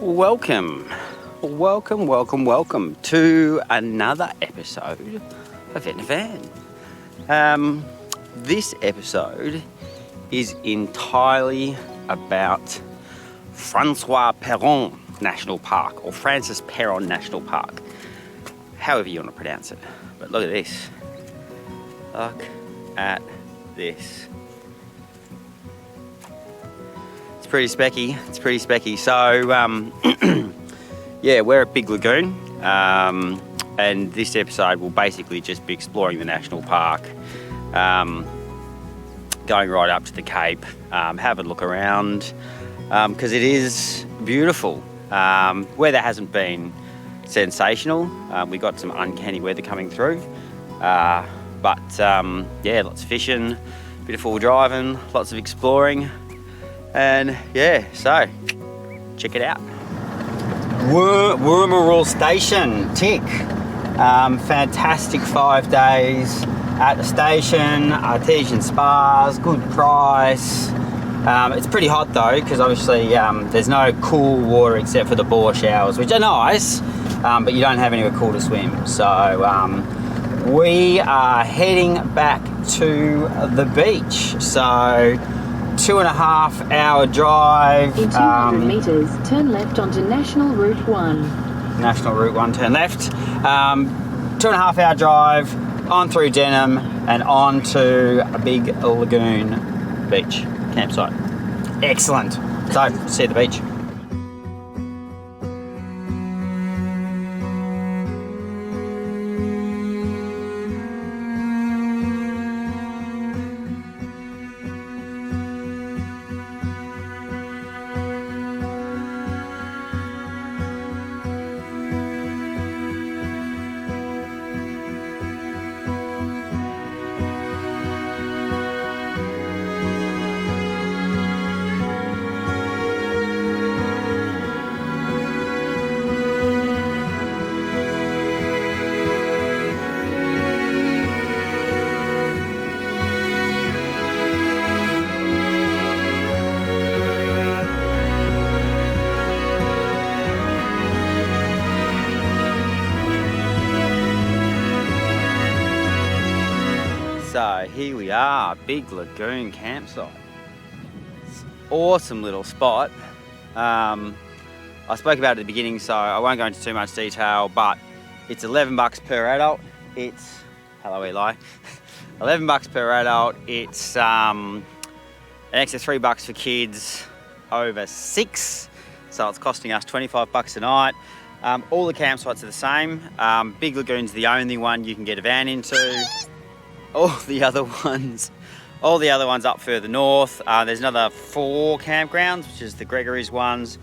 Welcome to another episode of In a Van. This episode is entirely about Francois Peron National Park, or Francis Peron National Park, however you want to pronounce it. But look at this. Look at this. It's pretty specky. So, yeah, we're at Big Lagoon, and this episode will basically just be exploring the national park, going right up to the Cape, have a look around, because it is beautiful. Weather hasn't been sensational. We got some uncanny weather coming through, but yeah, lots of fishing, bit of full driving, lots of exploring, and yeah, so check it out. Woomerall Station, tick. Fantastic 5 days at the station, artesian spas, good price. It's pretty hot though, because obviously there's no cool water except for the bore showers, which are nice, but you don't have anywhere cool to swim. So we are heading back to the beach. So 2.5 hour drive. In 200 metres, turn left onto National Route 1. National Route 1, turn left. 2.5 hour drive on through Denham and on to a Big Lagoon beach campsite. Excellent. So, see you at the beach. So here we are, Big Lagoon campsite. It's an awesome little spot. I spoke about it at the beginning, so I won't go into too much detail, but it's $11 per adult. It's, hello Eli, $11 per adult. It's an extra $3 for kids over 6. So it's costing us $25 a night. All the campsites are the same. Big Lagoon's the only one you can get a van into. All the other ones up further north. There's another 4 campgrounds, which is the Gregory's ones,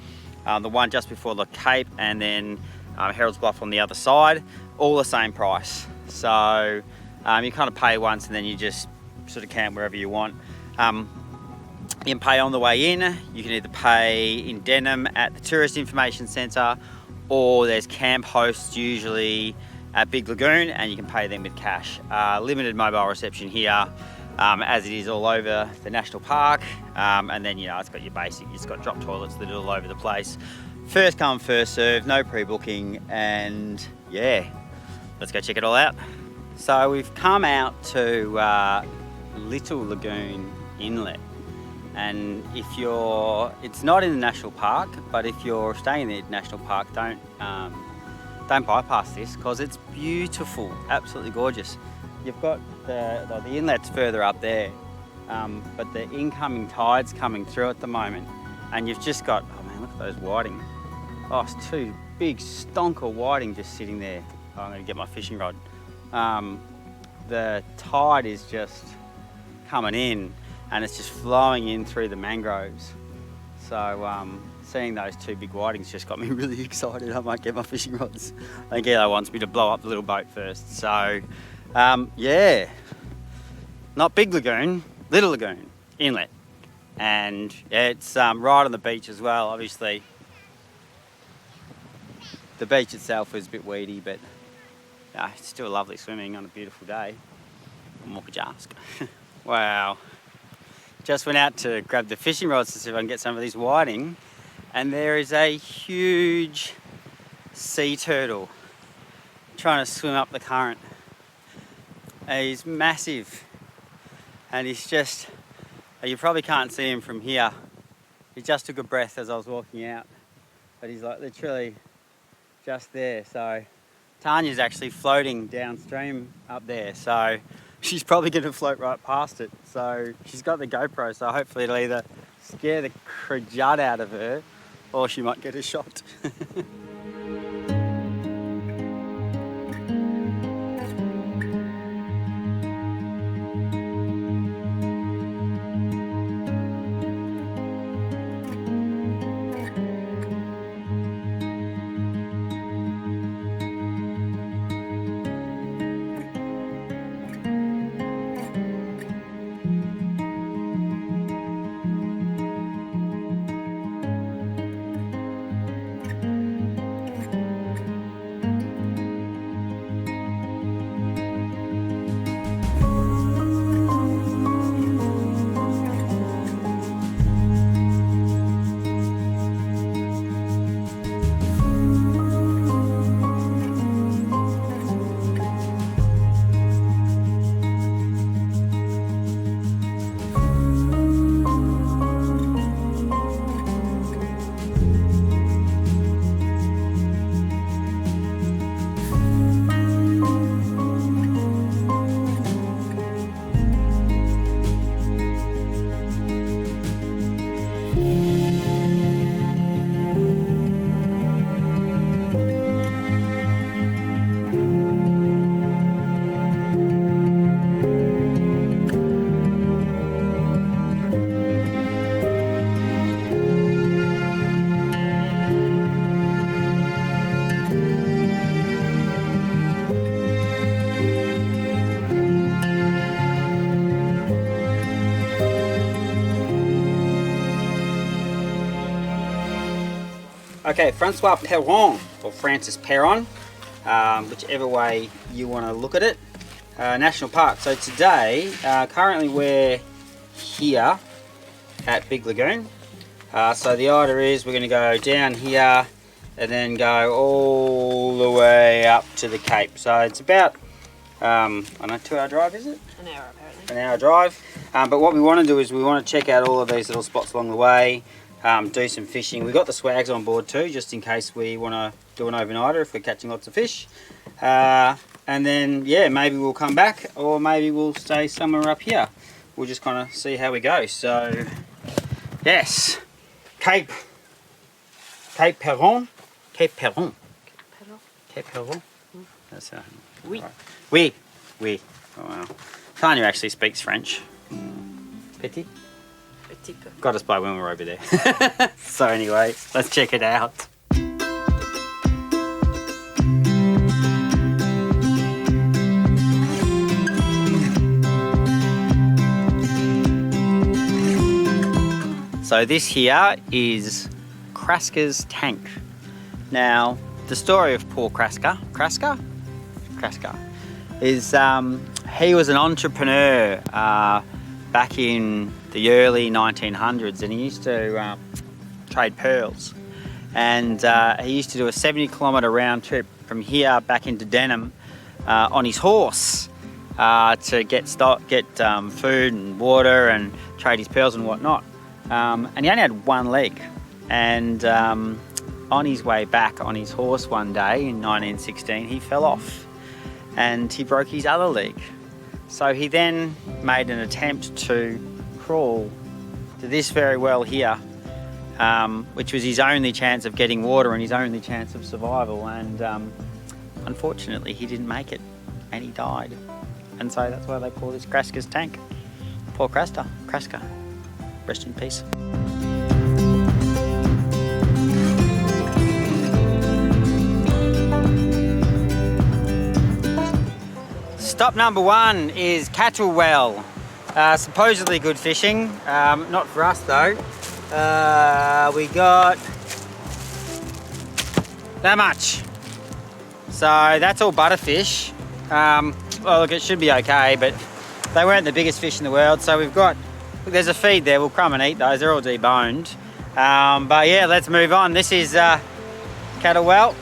the one just before the Cape, and then Harold's Bluff on the other side. All the same price. So you kind of pay once and then you just sort of camp wherever you want. You can pay on the way in. You can either pay in Denham at the Tourist Information Centre, or there's camp hosts usually at Big Lagoon, and you can pay them with cash. Limited mobile reception here, as it is all over the national park. And then, you know, it's got your basic, it's got drop toilets that are all over the place. First come, first serve, no pre-booking, and yeah, let's go check it all out. So we've come out to Little Lagoon Inlet, and if you're, it's not in the national park, but if you're staying in the national park, don't bypass this, because it's beautiful, absolutely gorgeous. You've got the inlet's further up there, but the incoming tide's coming through at the moment, and you've just got, oh man, look at those whiting. Oh, it's 2 big stonker whiting just sitting there. Oh, I'm going to get my fishing rod. The tide is just coming in, and it's just flowing in through the mangroves. So seeing those 2 big whitings just got me really excited. I might get my fishing rods. I think Eli wants me to blow up the little boat first. So yeah, not Big Lagoon, Little Lagoon Inlet. And yeah, it's right on the beach as well. Obviously the beach itself is a bit weedy, but it's still lovely swimming on a beautiful day. What more could you ask? Wow. Just went out to grab the fishing rods to see if I can get some of these whiting, and there is a huge sea turtle trying to swim up the current. And he's massive, and he's just, you probably can't see him from here. He just took a breath as I was walking out, but he's like literally just there. So Tanya's actually floating downstream up there, so she's probably going to float right past it. So she's got the GoPro, so hopefully it'll either scare the crud out of her or she might get a shot. Okay, Francois Peron, or Francis Peron, whichever way you want to look at it, National Park. So today, currently we're here at Big Lagoon. So the order is we're going to go down here and then go all the way up to the Cape. So it's about, I don't know, 2 hour drive, is it? An hour apparently. An hour drive. But what we want to do is we want to check out all of these little spots along the way. Do some fishing. We've got the swags on board too, just in case we want to do an overnighter if we're catching lots of fish. And then, yeah, maybe we'll come back or maybe we'll stay somewhere up here. We'll just kind of see how we go. So, yes, Cape Peron. Cape Peron. Cape Peron. That's Oui. Oui. Oui. Oh, wow. Tanya actually speaks French. Petit. Got us by when we were over there. So anyway, let's check it out. So this here is Kraska's tank. Now, the story of poor Kraska is he was an entrepreneur back in the early 1900s, and he used to trade pearls, and he used to do a 70-kilometre round trip from here back into Denham on his horse to get food and water and trade his pearls and whatnot. And he only had one leg, and on his way back on his horse one day in 1916 he fell off and he broke his other leg. So he then made an attempt to crawl to this very well here, which was his only chance of getting water and his only chance of survival, and unfortunately he didn't make it and he died, and so that's why they call this Kraska's tank. Poor Kraska, rest in peace. Stop number 1 is Cattle Well. Supposedly good fishing, not for us though. We got that much. So that's all butterfish. Well, look, it should be okay, but they weren't the biggest fish in the world. So we've got, look, there's a feed there. We'll come and eat those. They're all deboned. But yeah, let's move on. This is Cattlewell.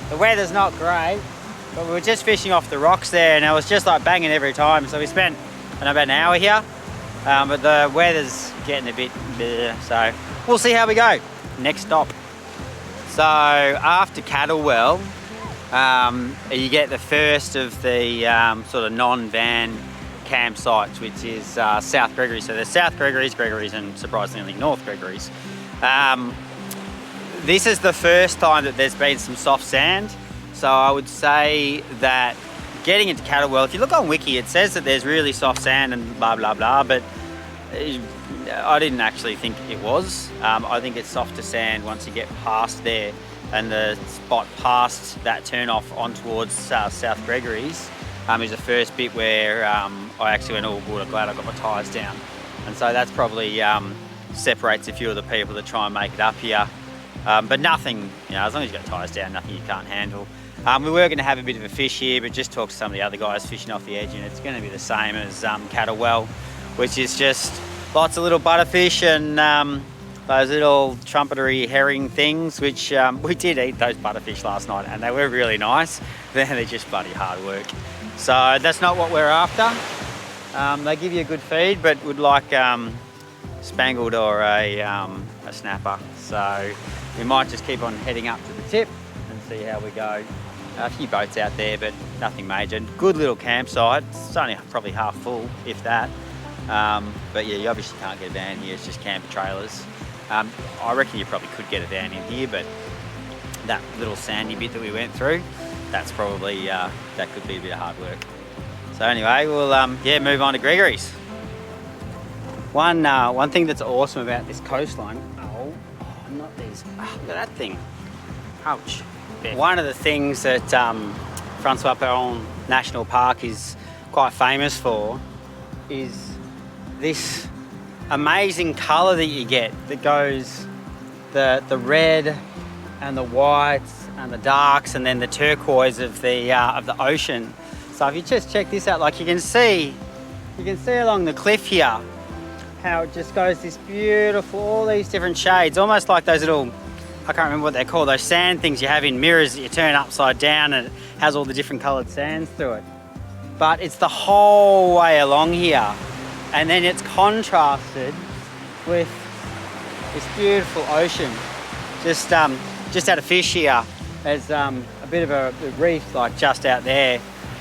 The weather's not great, but we were just fishing off the rocks there, and it was just like banging every time. So we spent about an hour here, but the weather's getting a bit bleh, so we'll see how we go. Next stop. So after Cattlewell, you get the first of the sort of non-van campsites, which is South Gregory's. So there's South Gregory's, and surprisingly North Gregory's. This is the first time that there's been some soft sand. So I would say that getting into Cattlewell, if you look on Wiki, it says that there's really soft sand and blah, blah, blah, but I didn't actually think it was. I think it's softer sand once you get past there, and the spot past that turn off on towards South Gregory's is the first bit where I actually went, oh good, I'm glad I got my tyres down. And so that's probably separates a few of the people that try and make it up here. But nothing, as long as you've got tyres down, nothing you can't handle. We were going to have a bit of a fish here, but just talk to some of the other guys fishing off the edge, and it's going to be the same as Cattlewell, which is just lots of little butterfish and those little trumpetery herring things, which we did eat those butterfish last night, and they were really nice. They're just bloody hard work. So that's not what we're after. They give you a good feed, but would like spangled or a snapper. So we might just keep on heading up to the tip and see how we go. A few boats out there, but nothing major. Good little campsite. It's only probably half full, if that. But yeah, you obviously can't get a van here. It's just camper trailers. I reckon you probably could get a van in here, but that little sandy bit that we went through, that's probably, that could be a bit of hard work. So anyway, we'll move on to Gregory's. One thing that's awesome about this coastline, not these, look at that thing, ouch. One of the things that Francois Peron National Park is quite famous for is this amazing colour that you get that goes the red and the whites and the darks and then the turquoise of the ocean. So if you just check this out, like you can see along the cliff here how it just goes this beautiful, all these different shades, almost like those little, I can't remember what they're called, those sand things you have in mirrors that you turn upside down, and it has all the different coloured sands through it. But it's the whole way along here, and then it's contrasted with this beautiful ocean. Just had a fish here. There's a bit of a reef like just out there,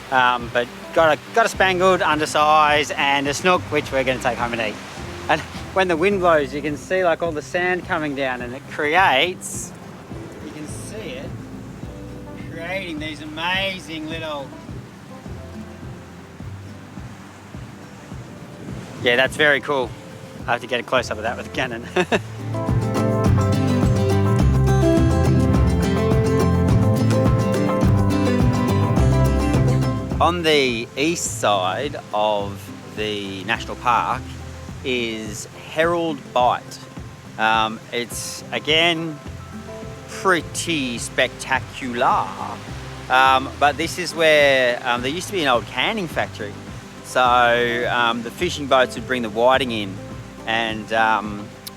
but got a spangled, undersize, and a snook, which we're going to take home and eat. And when the wind blows, you can see like all the sand coming down, and it creates, you can see it, creating these amazing little, yeah, that's very cool. I have to get a close up of that with a Canon. On the east side of the national park is Herald Bight. It's again pretty spectacular, but this is where there used to be an old canning factory. So the fishing boats would bring the whiting in, and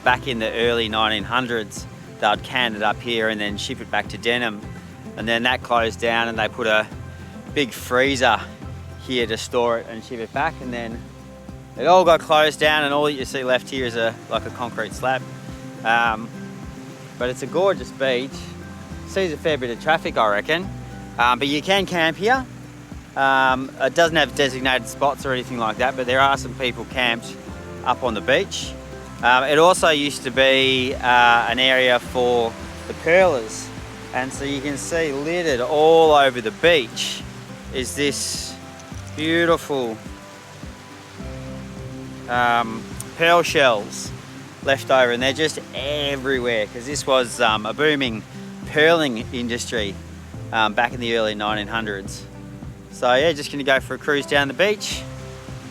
back in the early 1900s they'd can it up here and then ship it back to Denham, and then that closed down and they put a big freezer here to store it and ship it back, and then it all got closed down, and all that you see left here is like a concrete slab. But it's a gorgeous beach. Sees a fair bit of traffic, I reckon. But you can camp here. It doesn't have designated spots or anything like that, but there are some people camped up on the beach. It also used to be an area for the curlers, and so you can see littered all over the beach is this beautiful pearl shells left over, and they're just everywhere because this was a booming pearling industry back in the early 1900s. So yeah, just gonna go for a cruise down the beach,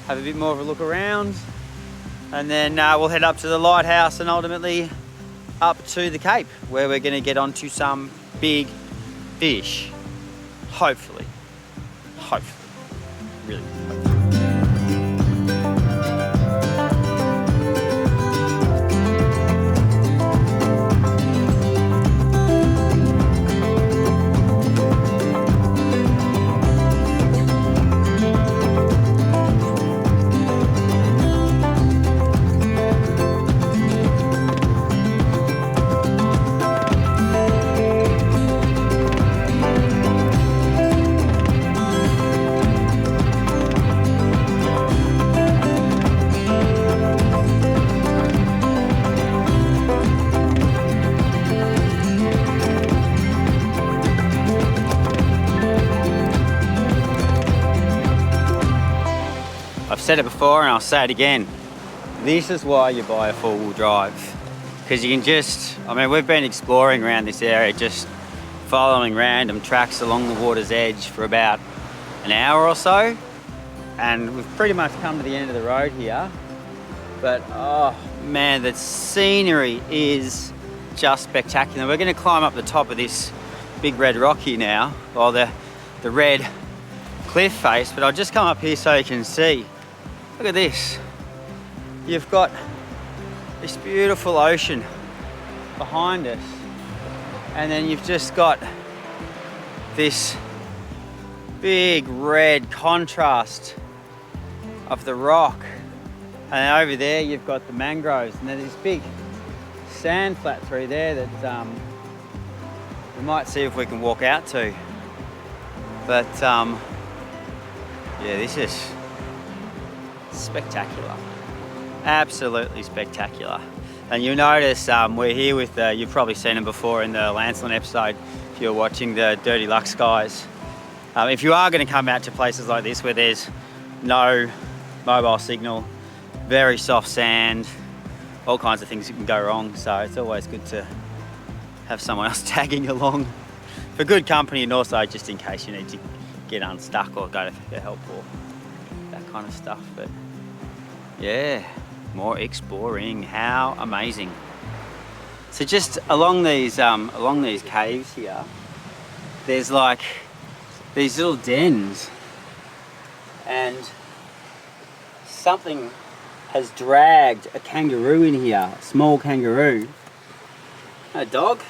have a bit more of a look around, and then we'll head up to the lighthouse and ultimately up to the Cape, where we're gonna get onto some big fish. Hopefully, really. said it before and I'll say it again. This is why you buy a four-wheel drive. Because you can just, I mean, we've been exploring around this area, just following random tracks along the water's edge for about an hour or so. And we've pretty much come to the end of the road here. But, oh man, the scenery is just spectacular. We're going to climb up the top of this big red rock here now, or the red cliff face, but I'll just come up here so you can see. Look at this. You've got this beautiful ocean behind us, and then you've just got this big red contrast of the rock, and then over there you've got the mangroves, and there's this big sand flat through there that we might see if we can walk out to. But yeah, this is spectacular, absolutely spectacular. And you'll notice we're here with, you've probably seen them before in the Lancelin episode if you're watching the Dirty Lux guys. If you are going to come out to places like this where there's no mobile signal, very soft sand, all kinds of things that can go wrong, so it's always good to have someone else tagging along for good company, and also just in case you need to get unstuck or go to help or that kind of stuff. But yeah, more exploring. How amazing. So just along these caves here, there's like these little dens, and something has dragged a kangaroo in here, a small kangaroo. A dog,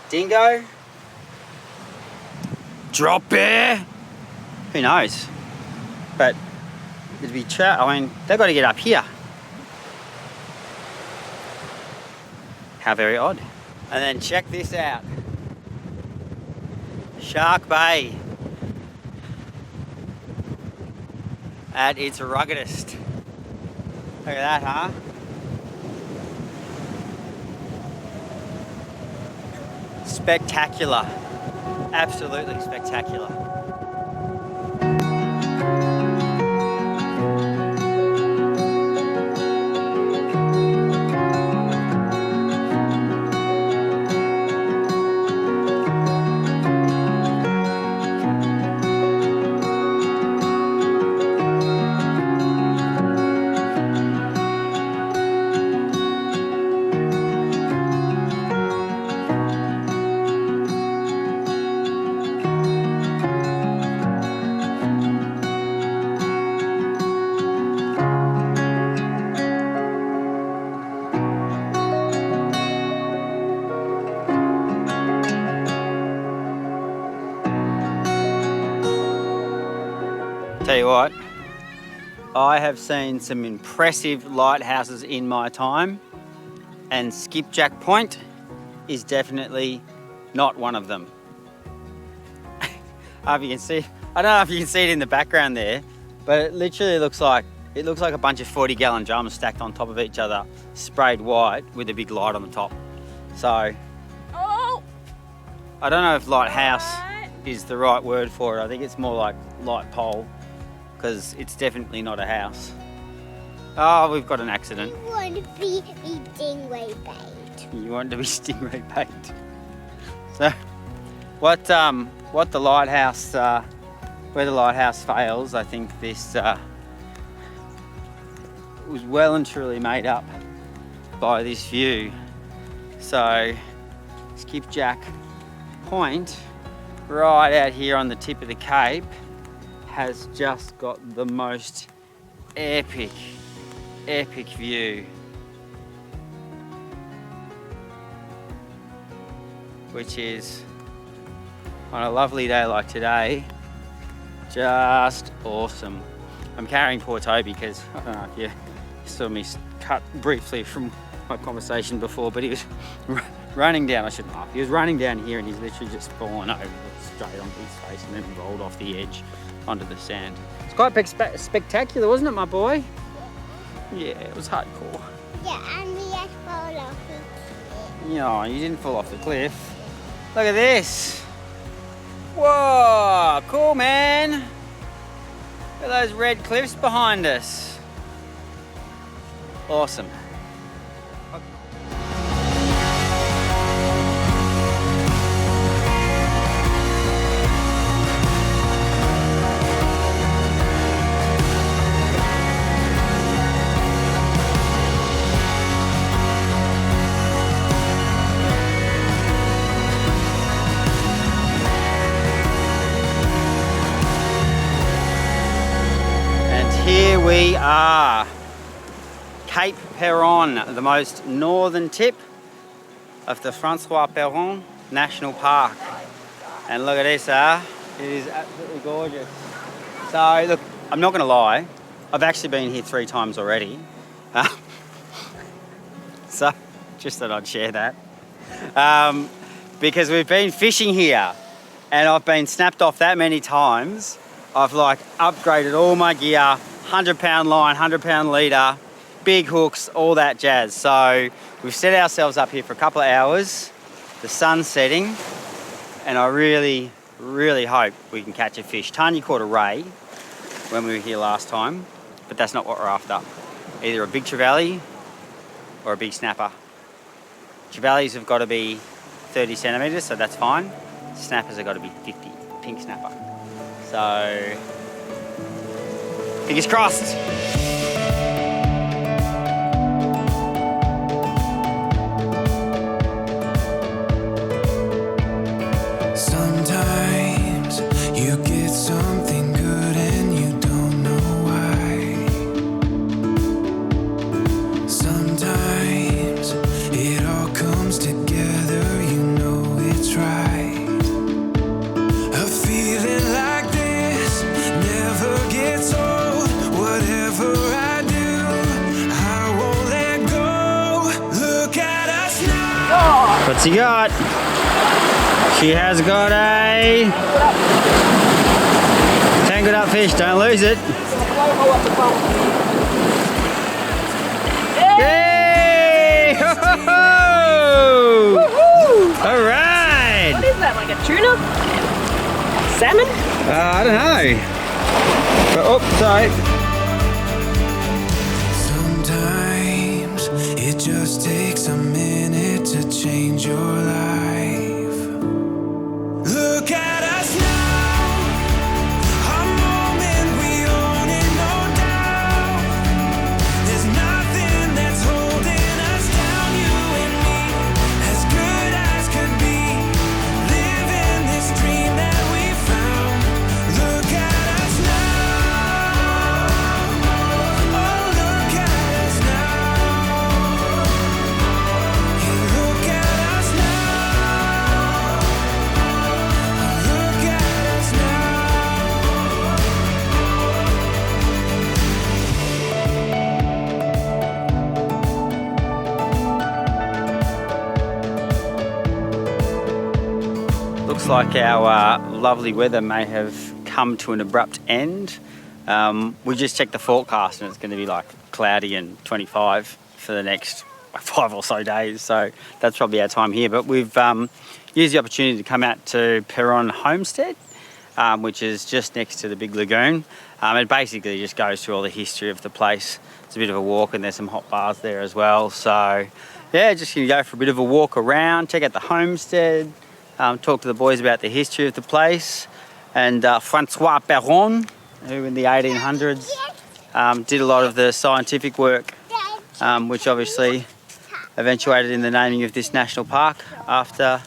dingo, drop bear, who knows? But it'd be I mean, they've got to get up here. How very odd. And then check this out. Shark Bay at its ruggedest. Look at that, huh? Spectacular, absolutely spectacular. Tell you what, I have seen some impressive lighthouses in my time, and Skipjack Point is definitely not one of them. I don't know if you can see it in the background there, but it literally looks like a bunch of 40-gallon drums stacked on top of each other, sprayed white with a big light on the top. So, I don't know if lighthouse is the right word for it. I think it's more like light pole, because it's definitely not a house. Oh, we've got an accident. You want to be stingray bait. You want to be stingray bait. So, what the lighthouse, where the lighthouse fails, I think this was well and truly made up by this view. So, Skipjack Point, right out here on the tip of the cape, has just got the most epic view, which is, on a lovely day like today, just awesome. I'm carrying poor Toby because I don't know if you saw me cut briefly from my conversation before, but he was running down, I shouldn't laugh, he was running down here and he's literally just fallen over straight onto his face and then rolled off the edge onto the sand. It's quite spectacular, wasn't it, my boy? Yeah, it was hardcore. Yeah, and we just fall off the cliff. No, you didn't fall off the cliff. Look at this. Whoa, cool, man. Look at those red cliffs behind us. Awesome. Here we are, Cape Peron, the most northern tip of the Francois Peron National Park. And look at this, it is absolutely gorgeous. So look, I'm not going to lie, I've actually been here 3 times already. So just thought I'd share that. Because we've been fishing here and I've been snapped off that many times. I've like upgraded all my gear. 100-pound line, 100-pound leader, big hooks, all that jazz. So we've set ourselves up here for a couple of hours. The sun's setting, and I really, really hope we can catch a fish. Tanya caught a ray when we were here last time, but that's not what we're after. Either a big trevally or a big snapper. Trevallies have got to be 30 centimetres, so that's fine. Snappers have got to be 50, pink snapper. So, fingers crossed. Sometimes you get something good and you don't know why. Sometimes it all comes together, you know it's right. A feeling like this never gets old. Whatever I do, I won't let go. Look at us now. What's he got? She has got a tangled up fish, don't lose it. Yay! Ho-ho-ho! All right! What is that, like a tuna? Salmon? I don't know. But, oh, sorry. Sometimes it just takes a minute to change your life. Look at us now, a moment we own it, no doubt. There's nothing that's holding us down, you and me, as good as could be, living this dream that we found. Look at us now, oh look at us now, yeah, look at us now, look at us now. Looks like our lovely weather may have come to an abrupt end. We just checked the forecast and it's going to be like cloudy and 25 for the next 5 or so days. So that's probably our time here. But we've used the opportunity to come out to Peron Homestead, which is just next to the Big Lagoon. It basically just goes through all the history of the place. It's a bit of a walk and there's some hot bars there as well. So yeah, just going to go for a bit of a walk around, check out the homestead, talk to the boys about the history of the place. And Francois Peron, who in the 1800s did a lot of the scientific work, which obviously eventuated in the naming of this national park after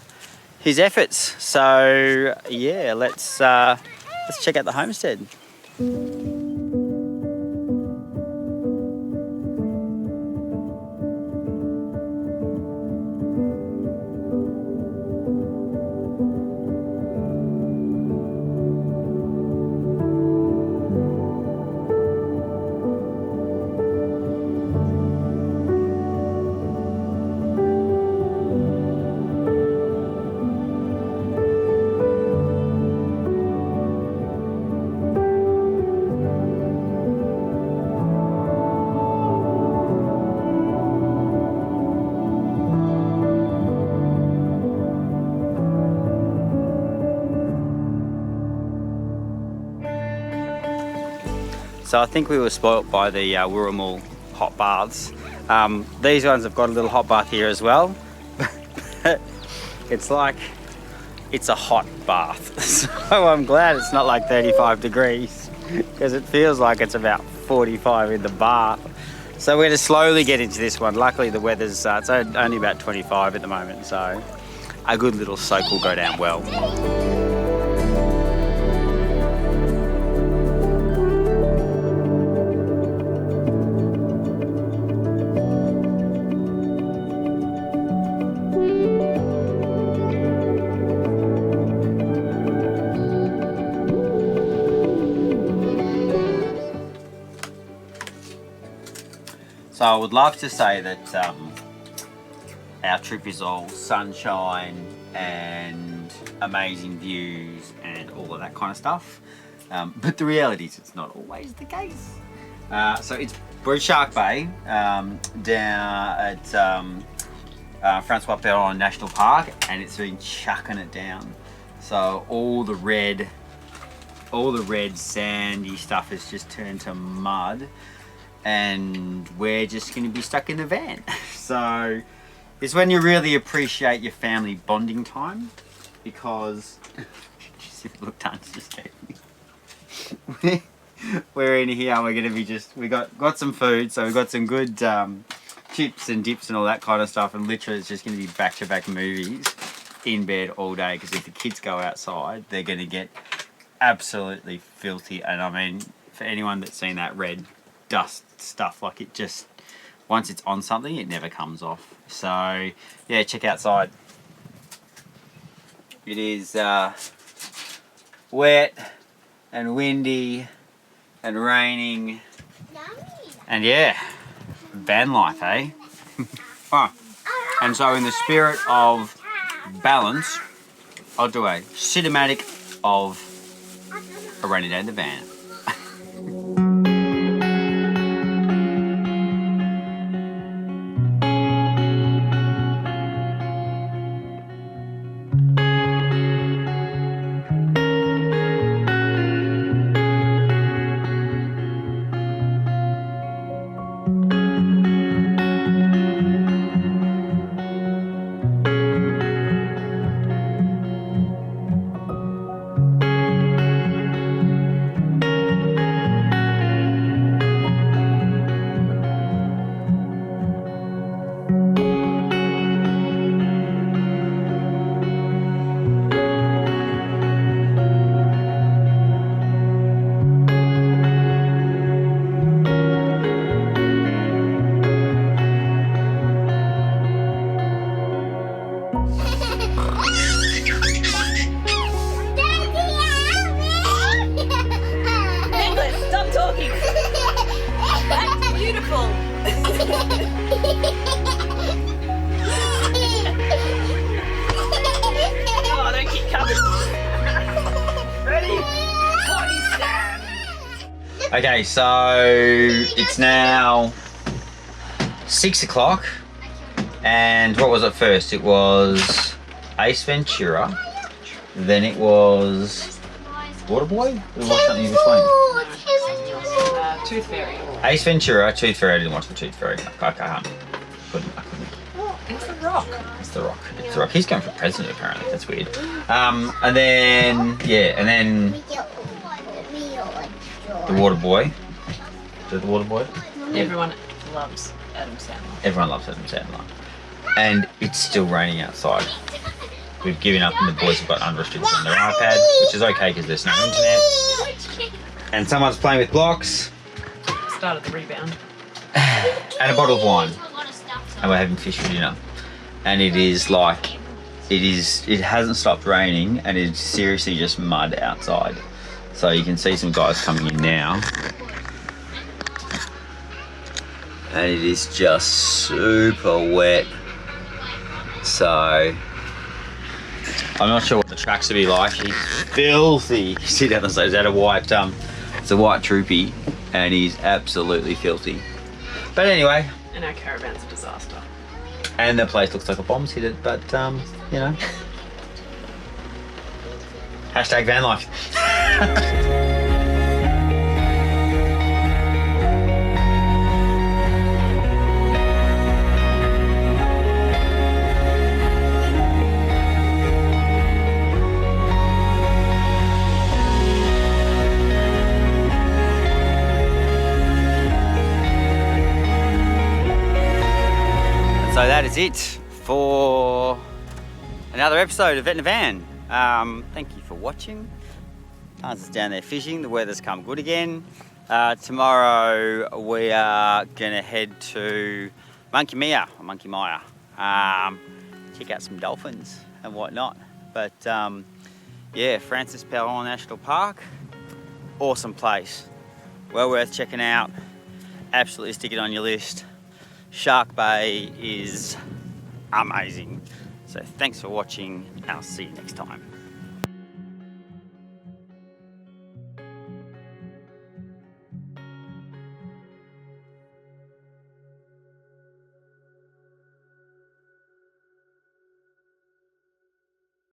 his efforts. So yeah, let's check out the homestead. So I think we were spoilt by the Wirral hot baths. These ones have got a little hot bath here as well. It's like, it's a hot bath. So I'm glad it's not like 35 degrees because it feels like it's about 45 in the bath. So we're going to slowly get into this one. Luckily the weather's, it's only about 25 at the moment. So a good little soak will go down well. So I would love to say that our trip is all sunshine and amazing views and all of that kind of stuff. But the reality is it's not always the case. So it's Shark Bay down at Francois Peron National Park, and it's been chucking it down. So all the red sandy stuff has just turned to mud. And we're just going to be stuck in the van. So it's when you really appreciate your family bonding time, because look, Tans just gave me. We're in here. We're going to be we got some food, so we've got some good chips and dips and all that kind of stuff. And literally, it's just going to be back-to-back movies in bed all day. Because if the kids go outside, they're going to get absolutely filthy. And I mean, for anyone that's seen that red dust stuff, like it just, once it's on something, it never comes off. So yeah, check outside. It is wet and windy and raining, and yeah, van life, eh? And so in the spirit of balance, I'll do a cinematic of a rainy day in the van. Okay, so it's now 6 o'clock, and what was it first? It was Ace Ventura, then it was Waterboy? We watched something in between. Tooth Fairy. Ace Ventura, Tooth Fairy. I didn't watch the Tooth Fairy. I couldn't. It's the Rock. It's the Rock. It's the Rock. He's going for president apparently. That's weird. And then the Waterboy. Is it the Waterboy? Everyone loves Adam Sandler. Everyone loves Adam Sandler. And it's still raining outside. We've given up and the boys have got unrestricted on their iPad, which is okay because there's no internet. And someone's playing with blocks. Started the rebound. And a bottle of wine. And we're having fish for dinner. And it is like, it hasn't stopped raining and it's seriously just mud outside. So you can see some guys coming in now. And it is just super wet. So I'm not sure what the tracks will be like. He's filthy. You see down the side, it's a white troopy, and he's absolutely filthy. But anyway. And our caravan's a disaster. And the place looks like a bomb's hit it, but you know. Hashtag van life. is it for another episode of Vet in a Van. Thank you for watching. Hans is down there fishing. The weather's come good again. Tomorrow we are going to head to Monkey Mia. Check out some dolphins and whatnot. But yeah, Francois Peron National Park. Awesome place. Well worth checking out. Absolutely stick it on your list. Shark Bay is amazing. So thanks for watching and I'll see you next time.